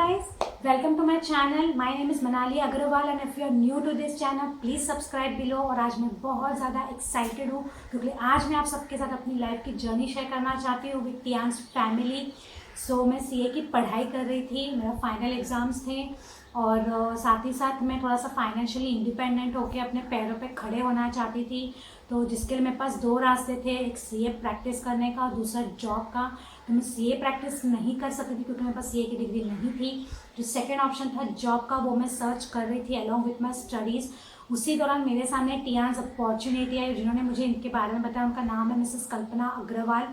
guys, welcome to my channel. My name is Manali Agrawal and if you are new to this channel please subscribe below। और आज मैं बहुत ज़्यादा excited हूँ क्योंकि आज मैं आप सबके साथ अपनी लाइफ की जर्नी शेयर करना चाहती हूँ विद टियांस फैमिली। सो मैं सीए की पढ़ाई कर रही थी, मेरा फाइनल एग्ज़ाम्स थे और साथ ही साथ मैं थोड़ा सा फाइनेंशियली इंडिपेंडेंट होकर अपने पैरों पे खड़े होना चाहती थी। तो जिसके लिए मेरे पास दो रास्ते थे, एक सीए प्रैक्टिस करने का, दूसरा जॉब का। तो मैं सीए प्रैक्टिस नहीं कर सकती थी क्योंकि मेरे पास सीए की डिग्री नहीं थी। जो सेकंड ऑप्शन था जॉब का, वो मैं सर्च कर रही थी अलॉन्ग विथ माई स्टडीज़। उसी दौरान मेरे सामने टियांस अपॉर्चुनिटी आई। जिन्होंने मुझे इनके बारे में बताया उनका नाम है मिसेस कल्पना अग्रवाल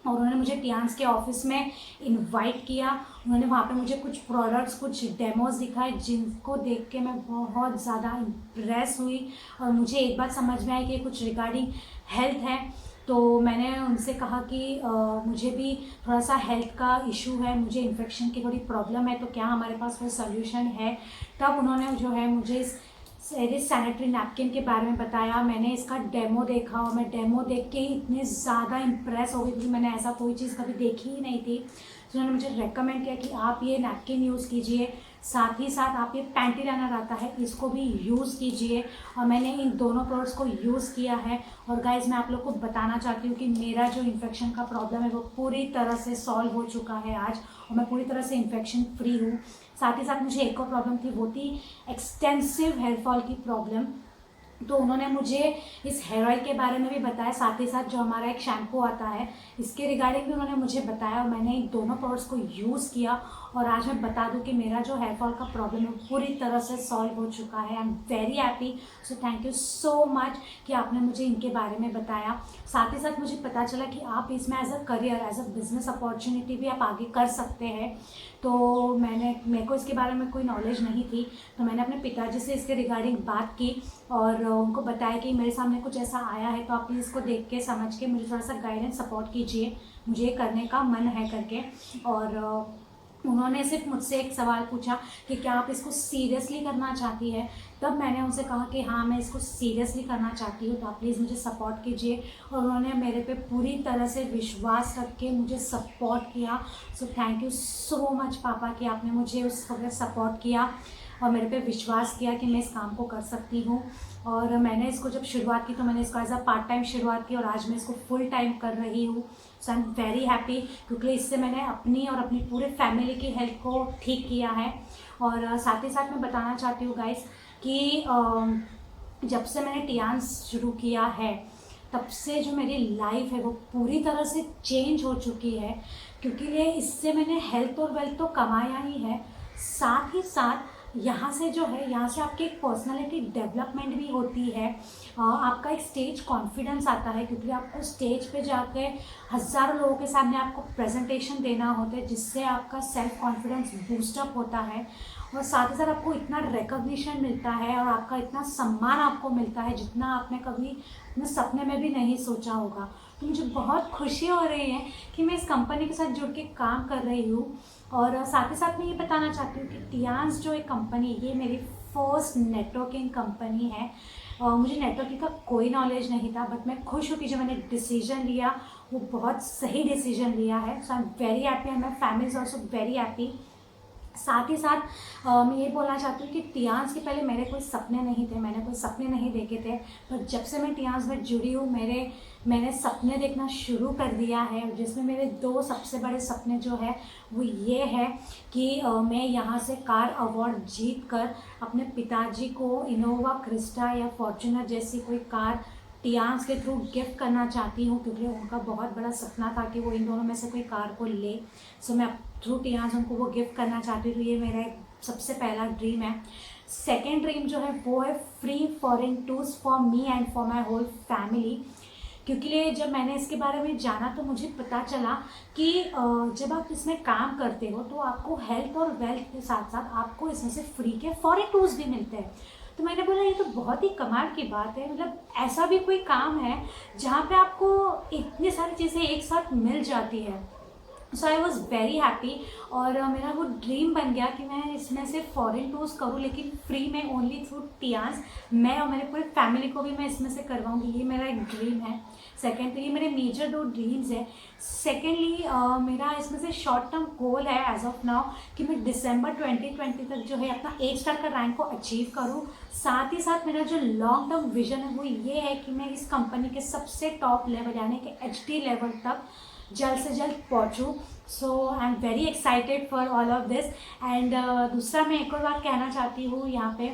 और उन्होंने मुझे टियांस के ऑफिस में इनवाइट किया। उन्होंने वहाँ पे मुझे कुछ प्रोडक्ट्स, कुछ डेमोज दिखाए जिनको देख के मैं बहुत ज़्यादा इम्प्रेस हुई और मुझे एक बात समझ में आई कि कुछ रिगार्डिंग हेल्थ है। तो मैंने उनसे कहा कि मुझे भी थोड़ा सा हेल्थ का इशू है, मुझे इन्फेक्शन की थोड़ी प्रॉब्लम है, तो क्या हमारे पास कोई सोल्यूशन है। तब उन्होंने जो है मुझे इस सैनिटरी नैपकिन के बारे में बताया। मैंने इसका डेमो देखा और मैं डेमो देख के ही इतनी ज़्यादा इम्प्रेस हो गई क्योंकि मैंने ऐसा कोई चीज़ कभी देखी ही नहीं थी। तो उन्होंने मुझे रेकमेंड किया कि आप ये नैपकिन यूज़ कीजिए, साथ ही साथ आप ये पैंटी लाइनर आता है इसको भी यूज़ कीजिए। और मैंने इन दोनों प्रोडक्ट्स को यूज़ किया है और गाइज मैं आप लोग को बताना चाहती हूँ कि मेरा जो इन्फेक्शन का प्रॉब्लम है वो पूरी तरह से सॉल्व हो चुका है आज और मैं पूरी तरह से इन्फेक्शन फ्री हूँ। साथ ही साथ मुझे एक और प्रॉब्लम थी, वो थी एक्सटेंसिव हेयर फॉल की प्रॉब्लम। तो उन्होंने मुझे इस हेयर ऑयल के बारे में भी बताया, साथ ही साथ जो हमारा एक शैम्पू आता है इसके रिगार्डिंग भी उन्होंने मुझे बताया और मैंने इन दोनों प्रोडक्ट्स को यूज़ किया। और आज मैं बता दूं कि मेरा जो हेयर फॉल का प्रॉब्लम है पूरी तरह से सॉल्व हो चुका है। आई am very happy. So thank you so much कि आपने मुझे इनके बारे में बताया। साथ ही साथ मुझे पता चला कि आप इसमें as a career, as a business opportunity भी आप आगे कर सकते हैं। तो मेरे को इसके बारे में कोई नॉलेज नहीं थी, तो मैंने अपने पिताजी से इसके रिगार्डिंग बात की और उनको बताया कि मेरे सामने कुछ ऐसा आया है तो आप प्लीज़ इसको देख के समझ के मुझे थोड़ा सा गाइडेंस सपोर्ट कीजिए, मुझे ये करने का मन है करके। और उन्होंने सिर्फ मुझसे एक सवाल पूछा कि क्या आप इसको सीरियसली करना चाहती है। तब मैंने उनसे कहा कि हाँ मैं इसको सीरियसली करना चाहती हूँ, तो आप प्लीज़ मुझे सपोर्ट कीजिए। और उन्होंने मेरे पे पूरी तरह से विश्वास रख के मुझे सपोर्ट किया। सो थैंक यू सो मच पापा कि आपने मुझे उस वक्त सपोर्ट किया और मेरे पे विश्वास किया कि मैं इस काम को कर सकती हूँ। और मैंने इसको जब शुरुआत की तो मैंने इसको एज अ पार्ट टाइम शुरुआत की और आज मैं इसको फुल टाइम कर रही हूँ। सो आई एम वेरी हैप्पी क्योंकि इससे मैंने अपनी और अपनी पूरे फैमिली की हेल्थ को ठीक किया है। और साथ ही साथ मैं बताना चाहती हूँ गाइस कि जब से मैंने टियांस शुरू किया है तब से जो मेरी लाइफ है वो पूरी तरह से चेंज हो चुकी है क्योंकि इससे मैंने हेल्थ और वेल्थ तो कमाया ही है, साथ ही साथ यहाँ से जो है यहाँ से आपकी एक पर्सनालिटी डेवलपमेंट भी होती है। आपका एक स्टेज कॉन्फिडेंस आता है क्योंकि आपको स्टेज पे जाके हज़ारों लोगों के सामने आपको प्रेजेंटेशन देना होता है जिससे आपका सेल्फ कॉन्फिडेंस बूस्टअप होता है। और साथ ही साथ आपको इतना रिकॉग्निशन मिलता है और आपका इतना सम्मान आपको मिलता है जितना आपने कभी अपने सपने में भी नहीं सोचा होगा। तो मुझे बहुत खुशी हो रही है कि मैं इस कंपनी के साथ जुड़ के काम कर रही हूँ। और साथ ही साथ मैं ये बताना चाहती हूँ कि टियांस जो एक कंपनी, ये मेरी फर्स्ट नेटवर्किंग कंपनी है। मुझे नेटवर्किंग का कोई नॉलेज नहीं था, बट मैं खुश हूँ कि जो मैंने डिसीजन लिया वो बहुत सही डिसीजन लिया है। So I am very happy and my family is also very happy. साथ ही साथ मैं ये बोलना चाहती हूँ कि टियांस के पहले मेरे कोई सपने नहीं थे, मैंने कोई सपने नहीं देखे थे, पर जब से मैं टियांस में जुड़ी हूँ मैंने सपने देखना शुरू कर दिया है। जिसमें मेरे दो सबसे बड़े सपने जो है वो ये है कि मैं यहाँ से कार अवार्ड जीत कर अपने पिताजी को इनोवा क्रिस्टा या फॉर्च्यूनर जैसी कोई कार टियांस के थ्रू गिफ्ट करना चाहती हूँ क्योंकि उनका बहुत बड़ा सपना था कि वो इन दोनों में से कोई कार को ले। सो मैं थ्रू टियांस उनको वो गिफ्ट करना चाहती हूँ। तो ये मेरा एक सबसे पहला ड्रीम है। सेकेंड ड्रीम जो है वो है free foreign tours for me and for my whole family. क्योंकि जब मैंने इसके बारे में जाना तो मुझे पता चला कि जब आप इसमें काम करते हो तो आपको हेल्थ और वेल्थ के साथ साथ आपको इसमें से फ्री के फॉरेन टूर्स भी मिलते हैं। तो मैंने बोला ये तो बहुत ही कमाल की बात है, मतलब ऐसा भी कोई काम है जहाँ पे आपको इतनी सारी चीज़ें एक साथ मिल जाती है। So I was very happy. और मेरा वो ड्रीम बन गया कि मैं इसमें से फॉरेन टूर्स करूँ, लेकिन फ्री में, ओनली थ्रू टियान्स। मैं और मेरे पूरे फैमिली को भी मैं इसमें से करवाऊँगी, ये मेरा एक ड्रीम है। सेकेंड, तो ये मेरे मेजर 2 ड्रीम्स है। सेकेंडली मेरा इसमें से शॉर्ट टर्म गोल है एज ऑफ नाउ कि मैं दिसंबर 2020 तक जो है अपना 8 स्टार का रैंक को अचीव करूँ। साथ ही साथ मेरा जो लॉन्ग टर्म विजन है वो ये है कि मैं इस कंपनी के सबसे टॉप लेवल यानी कि HD लेवल तक जल्द से जल्द पहुँचूँ। So I am very excited for all of this. And दूसरा मैं एक और बात कहना चाहती हूँ यहाँ पे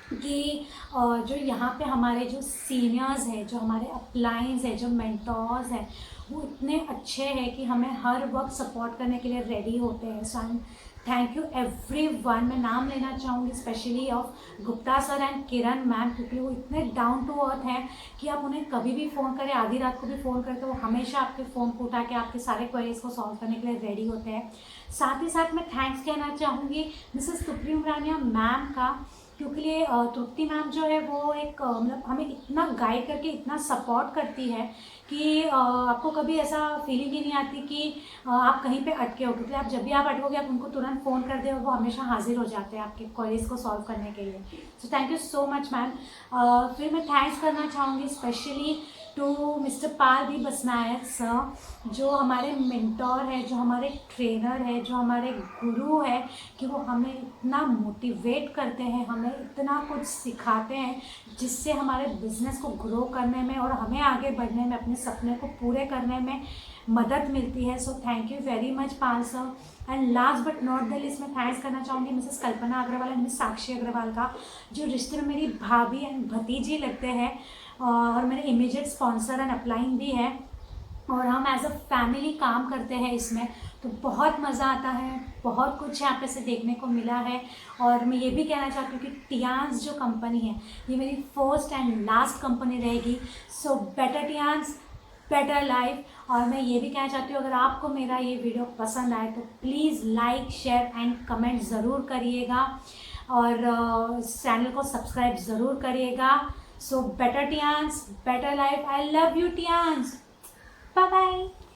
कि जो यहाँ पे हमारे जो सीनियर्स हैं, जो हमारे अपलाइंस हैं, जो मेंटोर्स हैं, वो इतने अच्छे हैं कि हमें हर वक्त सपोर्ट करने के लिए रेडी होते हैं। सो आई थैंक यू एवरीवन। मैं नाम लेना चाहूँगी specially of Gupta sir and Kiran ma'am, क्योंकि वो इतने डाउन टू अर्थ हैं कि आप उन्हें कभी भी फ़ोन करें, आधी रात को भी फ़ोन करें तो वो हमेशा आपके फ़ोन को उठा के आपके सारे क्वेरीज को सॉल्व करने के लिए रेडी होते हैं। साथ ही साथ मैं थैंक्स कहना चाहूँगी मिसेस तुप्री उमरानिया मैम का, क्योंकि ये तृप्ति मैम जो है वो एक मतलब हमें इतना गाइड करके इतना सपोर्ट करती है कि आपको कभी ऐसा फीलिंग ही नहीं आती कि आप कहीं पे अटके हो, क्योंकि आप जब भी आप अटकोगे आप उनको तुरंत फ़ोन कर दे और वो हमेशा हाजिर हो जाते हैं आपके क्वेरीज को सॉल्व करने के लिए। So thank you so much ma'am. फिर मैं थैंक्स करना चाहूँगी specially to mister Pal B Basnayak sir, जो हमारे मेंटोर है, जो हमारे ट्रेनर है, जो हमारे गुरु है, कि वो हमें इतना मोटिवेट करते हैं, हमें इतना कुछ सिखाते हैं जिससे हमारे बिज़नेस को ग्रो करने में और हमें आगे बढ़ने में, अपने सपने को पूरे करने में मदद मिलती है। So thank you very much Pal sir. And last but not the list, मैं थैंक्स करना चाहूँगी Mrs Kalpana Agarwal and Miss Sakshi Agarwal का, जो रिश्ते में मेरी भाभी एंड भतीजी लगते हैं और मेरे इमीडिएट स्पॉन्सर एंड अपलाइन भी है, और हम एज अ फैमिली काम करते हैं इसमें। तो बहुत मज़ा आता है, बहुत कुछ यहाँ पे से देखने को मिला है। और मैं ये भी कहना चाहती हूँ कि टियान्स जो कंपनी है ये मेरी फर्स्ट एंड लास्ट कंपनी रहेगी। So better Tiens, better life. और मैं ये भी कहना चाहती हूँ, अगर आपको मेरा ये वीडियो पसंद आए तो please like, share and comment ज़रूर करिएगा, और चैनल को सब्सक्राइब ज़रूर करिएगा। So better Tiens, better life. I love you Tiens. Bye bye.